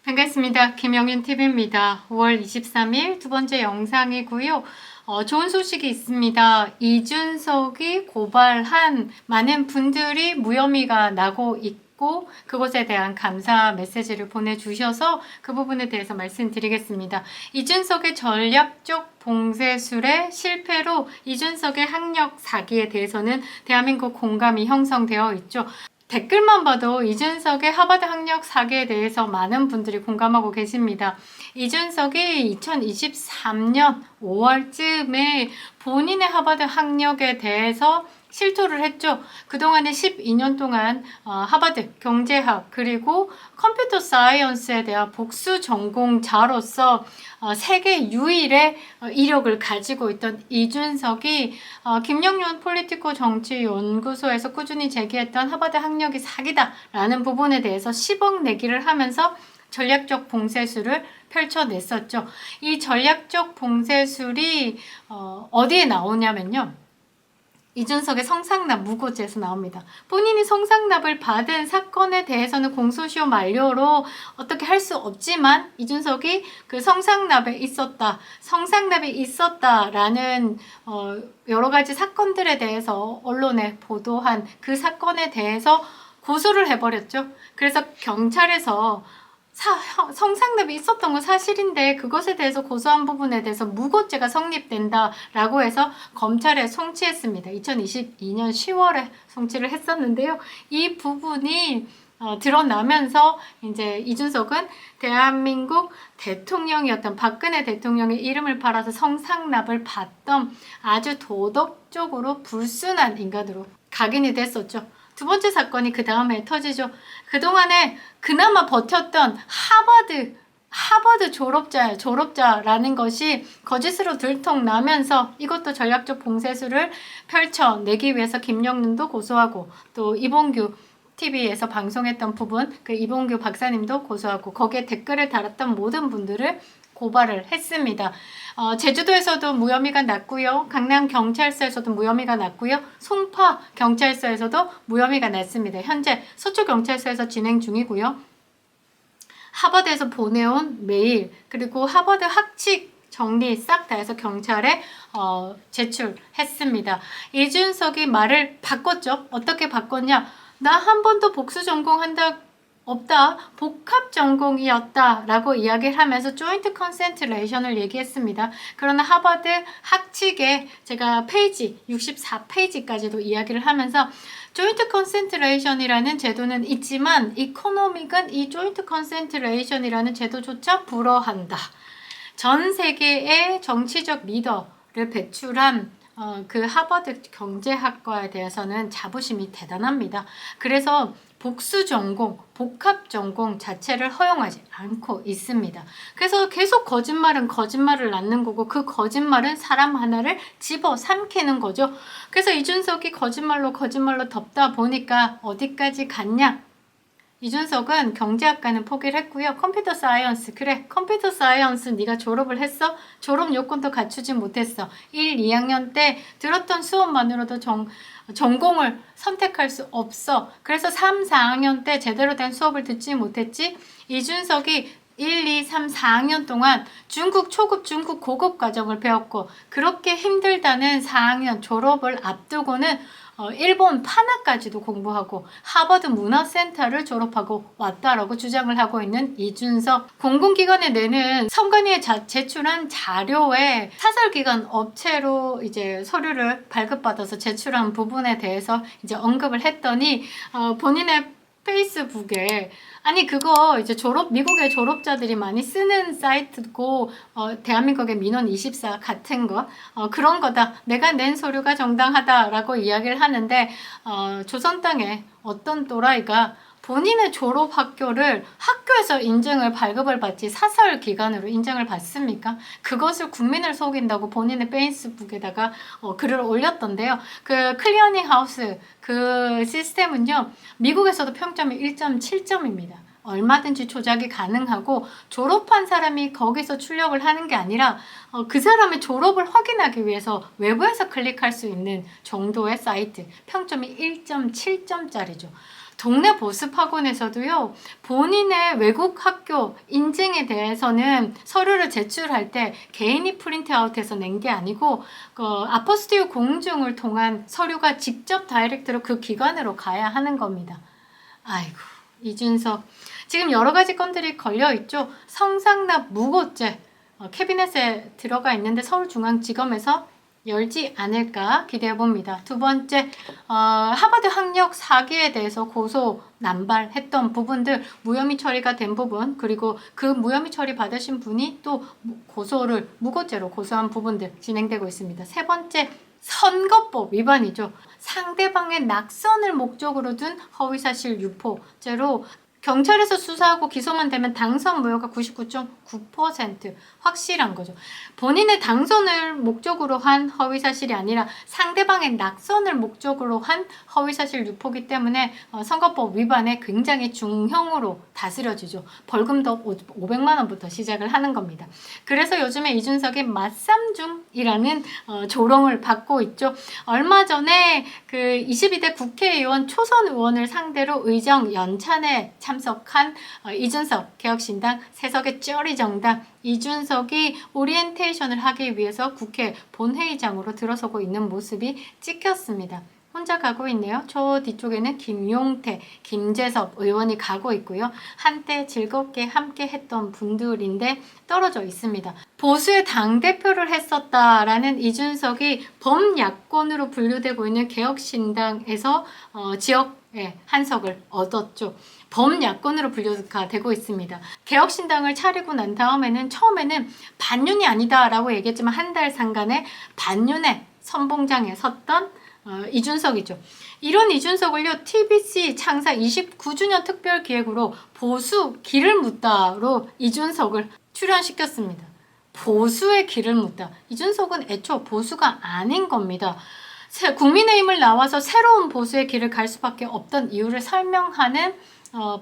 반갑습니다. 김영윤TV입니다. 5월 23일 두 번째 영상이고요. 좋은 소식이 있습니다. 이준석이 고발한 많은 분들이 무혐의가 나고 있고 그것에 대한 감사 메시지를 보내주셔서 그 부분에 대해서 말씀드리겠습니다. 이준석의 전략적 봉쇄술의 실패로 이준석의 학력 사기에 대해서는 대한민국 공감이 형성되어 있죠. 댓글만 봐도 이준석의 하버드 학력 사기에 대해서 많은 분들이 공감하고 계십니다. 이준석이 2023년 5월쯤에 본인의 하버드 학력에 대해서 실토를 했죠. 그동안에 12년 동안 하버드 경제학 그리고 컴퓨터 사이언스에 대한 복수 전공자로서 세계 유일의 이력을 가지고 있던 이준석이 김영윤 폴리티코 정치연구소에서 꾸준히 제기했던 하버드 학력이 사기다라는 부분에 대해서 10억 내기를 하면서 전략적 봉쇄술을 펼쳐냈었죠. 이 전략적 봉쇄술이 어디에 나오냐면요. 이준석의 성상납 무고죄에서 나옵니다. 본인이 성상납을 받은 사건에 대해서는 공소시효 만료로 어떻게 할 수 없지만 이준석이 그 성상납이 있었다라는 여러 가지 사건들에 대해서 언론에 보도한 그 사건에 대해서 고소를 해버렸죠. 그래서 경찰에서 성상납이 있었던 건 사실인데 그것에 대해서 고소한 부분에 대해서 무고죄가 성립된다라고 해서 검찰에 송치했습니다. 2022년 10월에 송치를 했었는데요. 이 부분이 드러나면서 이제 이준석은 대한민국 대통령이었던 박근혜 대통령의 이름을 팔아서 성상납을 받던 아주 도덕적으로 불순한 인간으로 각인이 됐었죠. 두 번째 사건이 그 다음에 터지죠. 그동안에 그나마 버텼던 하버드 졸업자라는 것이 거짓으로 들통나면서 이것도 전략적 봉쇄술을 펼쳐내기 위해서 김영윤도 고소하고 또 이봉규 TV에서 방송했던 부분 그 이봉규 박사님도 고소하고 거기에 댓글을 달았던 모든 분들을 고발을 했습니다. 제주도에서도 무혐의가 났고요. 강남 경찰서에서도 무혐의가 났고요. 송파 경찰서에서도 무혐의가 났습니다. 현재 서초 경찰서에서 진행 중이고요. 하버드에서 보내온 메일 그리고 하버드 학칙 정리 싹 다 해서 경찰에 제출했습니다. 이준석이 말을 바꿨죠. 어떻게 바꿨냐? 나 한 번도 복수 전공한다 없다. 복합 전공이었다 라고 이야기를 하면서 조인트 컨센트레이션을 얘기했습니다. 그러나 하버드 학칙에 제가 페이지 64페이지까지도 이야기를 하면서 조인트 컨센트레이션이라는 제도는 있지만 이코노믹은 이 조인트 컨센트레이션이라는 제도조차 불허한다. 전 세계의 정치적 리더를 배출한 그 하버드 경제학과에 대해서는 자부심이 대단합니다. 그래서 복수 전공, 복합 전공 자체를 허용하지 않고 있습니다. 그래서 계속 거짓말을 낳는 거고 그 거짓말은 사람 하나를 집어삼키는 거죠. 그래서 이준석이 거짓말로 덮다 보니까 어디까지 갔냐? 이준석은 경제학과는 포기를 했고요. 컴퓨터 사이언스, 그래 컴퓨터 사이언스 네가 졸업을 했어? 졸업 요건도 갖추지 못했어. 1, 2학년 때 들었던 수업만으로도 전공을 선택할 수 없어. 그래서 3, 4학년 때 제대로 된 수업을 듣지 못했지. 이준석이 1, 2, 3, 4학년 동안 중국 초급, 중국 고급 과정을 배웠고 그렇게 힘들다는 4학년 졸업을 앞두고는 일본 파나까지도 공부하고 하버드 문화센터를 졸업하고 왔다라고 주장을 하고 있는 이준석. 공공기관에 내는 선관위에 제출한 자료에 사설기관 업체로 이제 서류를 발급받아서 제출한 부분에 대해서 이제 언급을 했더니 본인의 페이스북에 아니 그거 이제 미국의 졸업자들이 많이 쓰는 사이트고 대한민국의 민원24 같은 거 그런 거다. 내가 낸 서류가 정당하다라고 이야기를 하는데 조선 땅에 어떤 또라이가 본인의 졸업 학교를 학교에서 인증을 발급을 받지 사설 기관으로 인증을 받습니까? 그것을 국민을 속인다고 본인의 페이스북에다가 글을 올렸던데요. 그 클리어닝 하우스 그 시스템은요. 미국에서도 평점이 1.7점입니다. 얼마든지 조작이 가능하고 졸업한 사람이 거기서 출력을 하는 게 아니라 그 사람의 졸업을 확인하기 위해서 외부에서 클릭할 수 있는 정도의 사이트, 평점이 1.7점짜리죠. 동네 보습학원에서도요, 본인의 외국 학교 인증에 대해서는 서류를 제출할 때 개인이 프린트아웃해서 낸 게 아니고 아포스티유 공증을 통한 서류가 직접 다이렉트로 그 기관으로 가야 하는 겁니다. 아이고, 이준석. 지금 여러 가지 건들이 걸려있죠. 성상납 무고죄 캐비넷에 들어가 있는데 서울중앙지검에서 열지 않을까 기대해봅니다. 두 번째, 하버드 학력 사기에 대해서 고소 남발했던 부분들 무혐의 처리가 된 부분, 그리고 그 무혐의 처리 받으신 분이 또 고소를 무고죄로 고소한 부분들 진행되고 있습니다. 세 번째, 선거법 위반이죠. 상대방의 낙선을 목적으로 둔 허위사실 유포죄로 경찰에서 수사하고 기소만 되면 당선 무효가 99.9% 확실한 거죠. 본인의 당선을 목적으로 한 허위사실이 아니라 상대방의 낙선을 목적으로 한 허위사실 유포기 때문에 선거법 위반에 굉장히 중형으로 다스려지죠. 벌금도 500만 원부터 시작을 하는 겁니다. 그래서 요즘에 이준석이 맞삼중이라는 조롱을 받고 있죠. 얼마 전에 그 22대 국회의원 초선 의원을 상대로 의정 연찬에 참석한 이준석 개혁신당 세석의 쩌리정당 이준석이 오리엔테이션을 하기 위해서 국회 본회의장으로 들어서고 있는 모습이 찍혔습니다. 혼자 가고 있네요. 저 뒤쪽에는 김용태, 김재섭 의원이 가고 있고요. 한때 즐겁게 함께 했던 분들인데 떨어져 있습니다. 보수의 당대표를 했었다라는 이준석이 범야권으로 분류되고 있는 개혁신당에서 지역에 한석을 얻었죠. 범야권으로 분류가 되고 있습니다. 개혁신당을 차리고 난 다음에는 처음에는 반윤이 아니다라고 얘기했지만 한 달 상간에 반윤의 선봉장에 섰던 이준석이죠. 이런 이준석을요, TBC 창사 29주년 특별기획으로 보수 길을 묻다로 이준석을 출연시켰습니다. 보수의 길을 묻다. 이준석은 애초 보수가 아닌 겁니다. 국민의힘을 나와서 새로운 보수의 길을 갈 수밖에 없던 이유를 설명하는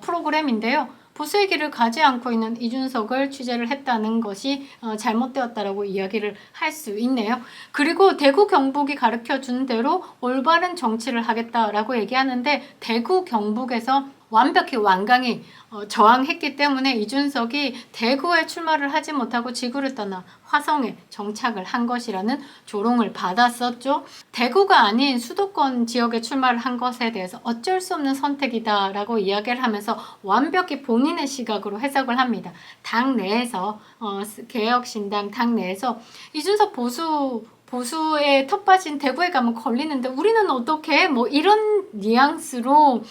프로그램인데요. 보수의 길을 가지 않고 있는 이준석을 취재를 했다는 것이 잘못되었다라고 이야기를 할 수 있네요. 그리고 대구 경북이 가르쳐준 대로 올바른 정치를 하겠다라고 얘기하는데 대구 경북에서 완벽히 완강히 저항했기 때문에 이준석이 대구에 출마를 하지 못하고 지구를 떠나 화성에 정착을 한 것이라는 조롱을 받았었죠. 대구가 아닌 수도권 지역에 출마를 한 것에 대해서 어쩔 수 없는 선택이다라고 이야기를 하면서 완벽히 본인의 시각으로 해석을 합니다. 당 내에서 개혁신당 당 내에서 이준석 보수에 텃밭인 대구에 가면 걸리는데 우리는 어떻게 뭐 이런 뉘앙스로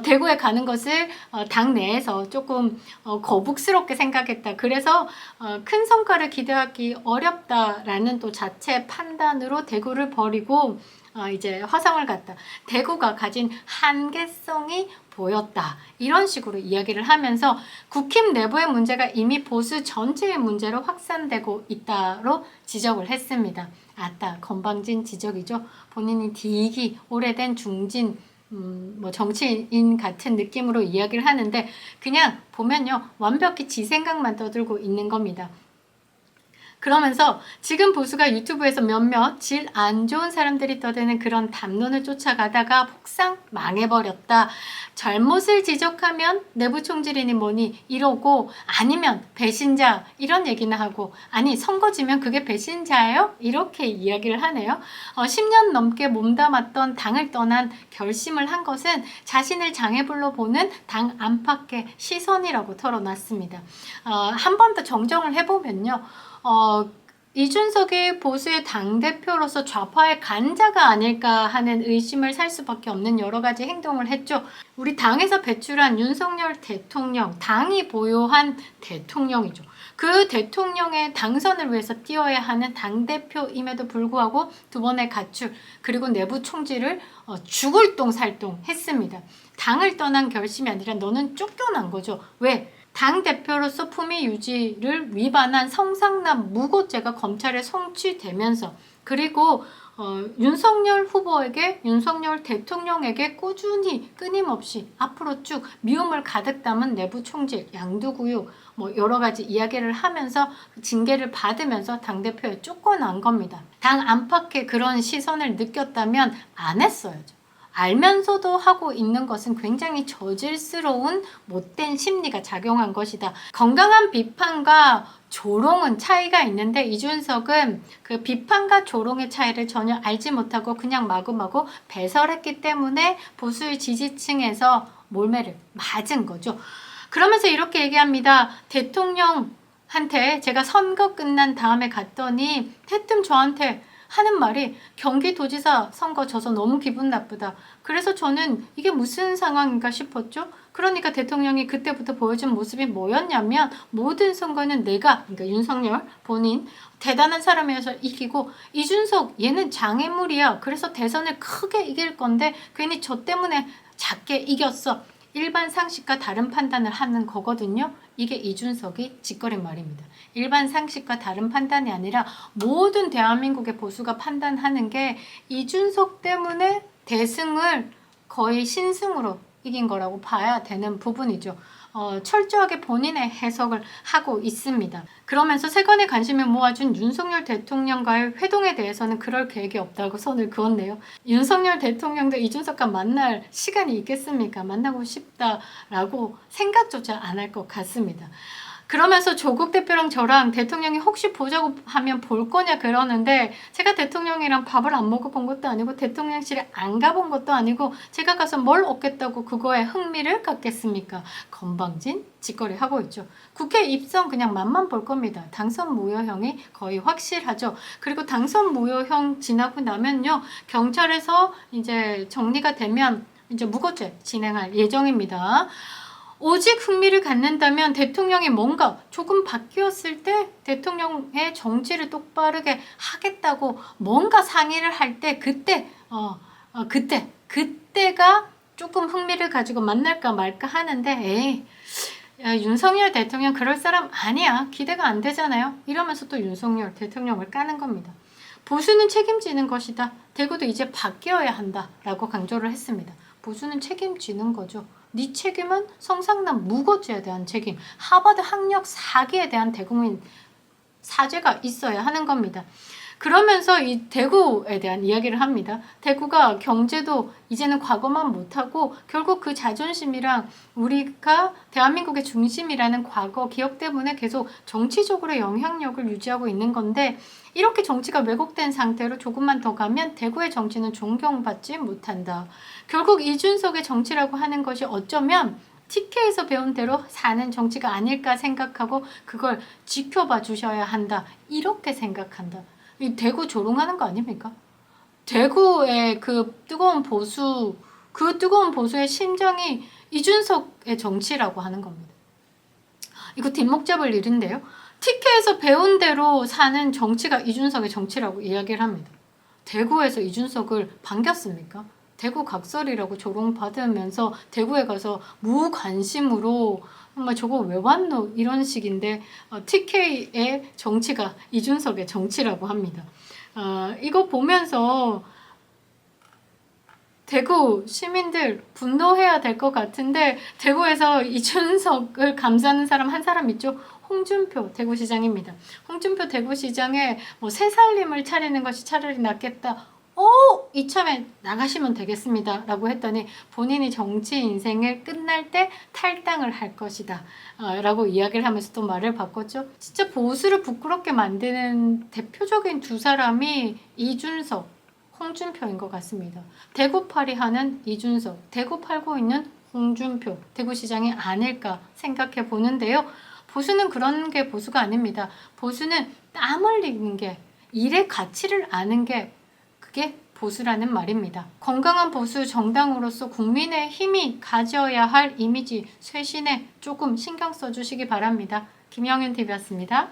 대구에 가는 것을 당 내에서 조금 거북스럽게 생각했다. 그래서 큰 성과를 기대하기 어렵다라는 또 자체 판단으로 대구를 버리고 이제 화성을 갔다. 대구가 가진 한계성이 보였다. 이런 식으로 이야기를 하면서 국힘 내부의 문제가 이미 보수 전체의 문제로 확산되고 있다로 지적을 했습니다. 아따, 건방진 지적이죠. 본인이 되게 오래된 중진 정치인 같은 느낌으로 이야기를 하는데 그냥 보면요, 완벽히 지 생각만 떠들고 있는 겁니다. 그러면서 지금 보수가 유튜브에서 몇몇 질 안 좋은 사람들이 떠드는 그런 담론을 쫓아가다가 폭삭 망해버렸다. 잘못을 지적하면 내부 총질이니 뭐니 이러고 아니면 배신자 이런 얘기나 하고 아니 선거지면 그게 배신자예요? 이렇게 이야기를 하네요. 10년 넘게 몸담았던 당을 떠난 결심을 한 것은 자신을 장애물로 보는 당 안팎의 시선이라고 털어놨습니다. 한 번 더 정정을 해보면요. 이준석이 보수의 당대표로서 좌파의 간자가 아닐까 하는 의심을 살 수밖에 없는 여러 가지 행동을 했죠. 우리 당에서 배출한 윤석열 대통령, 당이 보유한 대통령이죠. 그 대통령의 당선을 위해서 뛰어야 하는 당대표임에도 불구하고 두 번의 가출, 그리고 내부 총질을 죽을 똥살똥 했습니다. 당을 떠난 결심이 아니라 너는 쫓겨난 거죠. 왜? 당대표로서 품위 유지를 위반한 성상납 무고죄가 검찰에 송치되면서 그리고 윤석열 후보에게, 윤석열 대통령에게 꾸준히 끊임없이 앞으로 쭉 미움을 가득 담은 내부 총질, 양두구육 뭐 여러 가지 이야기를 하면서 징계를 받으면서 당대표에 쫓겨난 겁니다. 당 안팎의 그런 시선을 느꼈다면 안 했어야죠. 알면서도 하고 있는 것은 굉장히 저질스러운 못된 심리가 작용한 것이다. 건강한 비판과 조롱은 차이가 있는데 이준석은 그 비판과 조롱의 차이를 전혀 알지 못하고 그냥 마구마구 배설했기 때문에 보수의 지지층에서 몰매를 맞은 거죠. 그러면서 이렇게 얘기합니다. 대통령한테 제가 선거 끝난 다음에 갔더니 대뜸 저한테 하는 말이 경기도지사 선거 져서 너무 기분 나쁘다. 그래서 저는 이게 무슨 상황인가 싶었죠. 그러니까 대통령이 그때부터 보여준 모습이 뭐였냐면 모든 선거는 내가, 그러니까 윤석열 본인 대단한 사람이어서 이기고 이준석 얘는 장애물이야. 그래서 대선을 크게 이길 건데 괜히 저 때문에 작게 이겼어. 일반 상식과 다른 판단을 하는 거거든요. 이게 이준석이 짓거린 말입니다. 일반 상식과 다른 판단이 아니라 모든 대한민국의 보수가 판단하는 게 이준석 때문에 대승을 거의 신승으로 이긴 거라고 봐야 되는 부분이죠. 철저하게 본인의 해석을 하고 있습니다. 그러면서 세간의 관심을 모아준 윤석열 대통령과의 회동에 대해서는 그럴 계획이 없다고 선을 그었네요. 윤석열 대통령도 이준석과 만날 시간이 있겠습니까? 만나고 싶다라고 생각조차 안 할 것 같습니다. 그러면서 조국 대표랑 저랑 대통령이 혹시 보자고 하면 볼 거냐 그러는데 제가 대통령이랑 밥을 안 먹어본 것도 아니고 대통령실에 안 가본 것도 아니고 제가 가서 뭘 얻겠다고 그거에 흥미를 갖겠습니까? 건방진 짓거리 하고 있죠. 국회 입성 그냥 맛만 볼 겁니다. 당선 무효형이 거의 확실하죠. 그리고 당선 무효형 지나고 나면요. 경찰에서 이제 정리가 되면 이제 무고죄 진행할 예정입니다. 오직 흥미를 갖는다면 대통령이 뭔가 조금 바뀌었을 때 대통령의 정치를 똑바르게 하겠다고 뭔가 상의를 할 때 그때가 조금 흥미를 가지고 만날까 말까 하는데 에이 야, 윤석열 대통령 그럴 사람 아니야. 기대가 안 되잖아요. 이러면서 또 윤석열 대통령을 까는 겁니다. 보수는 책임지는 것이다. 대구도 이제 바뀌어야 한다라고 강조를 했습니다. 보수는 책임지는 거죠. 네 책임은 성상남 무고죄에 대한 책임, 하버드 학력 사기에 대한 대국민 사죄가 있어야 하는 겁니다. 그러면서 이 대구에 대한 이야기를 합니다. 대구가 경제도 이제는 과거만 못하고 결국 그 자존심이랑 우리가 대한민국의 중심이라는 과거 기억 때문에 계속 정치적으로 영향력을 유지하고 있는 건데 이렇게 정치가 왜곡된 상태로 조금만 더 가면 대구의 정치는 존경받지 못한다. 결국 이준석의 정치라고 하는 것이 어쩌면 TK에서 배운 대로 사는 정치가 아닐까 생각하고 그걸 지켜봐 주셔야 한다. 이렇게 생각한다. 이 대구 조롱하는 거 아닙니까? 대구의 그 뜨거운 보수의 심정이 이준석의 정치라고 하는 겁니다. 이거 뒷목 잡을 일인데요. TK에서 배운 대로 사는 정치가 이준석의 정치라고 이야기를 합니다. 대구에서 이준석을 반겼습니까? 대구 각설이라고 조롱받으면서 대구에 가서 무관심으로 정말 저거 왜 왔노? 이런 식인데 TK의 정치가 이준석의 정치라고 합니다. 이거 보면서 대구 시민들 분노해야 될 것 같은데 대구에서 이준석을 감싸는 사람 한 사람 있죠. 홍준표 대구시장입니다. 홍준표 대구시장에 뭐 새살림을 차리는 것이 차라리 낫겠다. 이참에 나가시면 되겠습니다. 라고 했더니 본인이 정치 인생을 끝날 때 탈당을 할 것이다. 라고 이야기를 하면서 또 말을 바꿨죠. 진짜 보수를 부끄럽게 만드는 대표적인 두 사람이 이준석, 홍준표인 것 같습니다. 대구팔이 하는 이준석, 대구 팔고 있는 홍준표, 대구시장이 아닐까 생각해 보는데요. 보수는 그런 게 보수가 아닙니다. 보수는 땀 흘리는 게, 일의 가치를 아는 게 그게 보수라는 말입니다. 건강한 보수 정당으로서 국민의 힘이 가져야 할 이미지 쇄신에 조금 신경 써주시기 바랍니다. 김영윤 TV였습니다.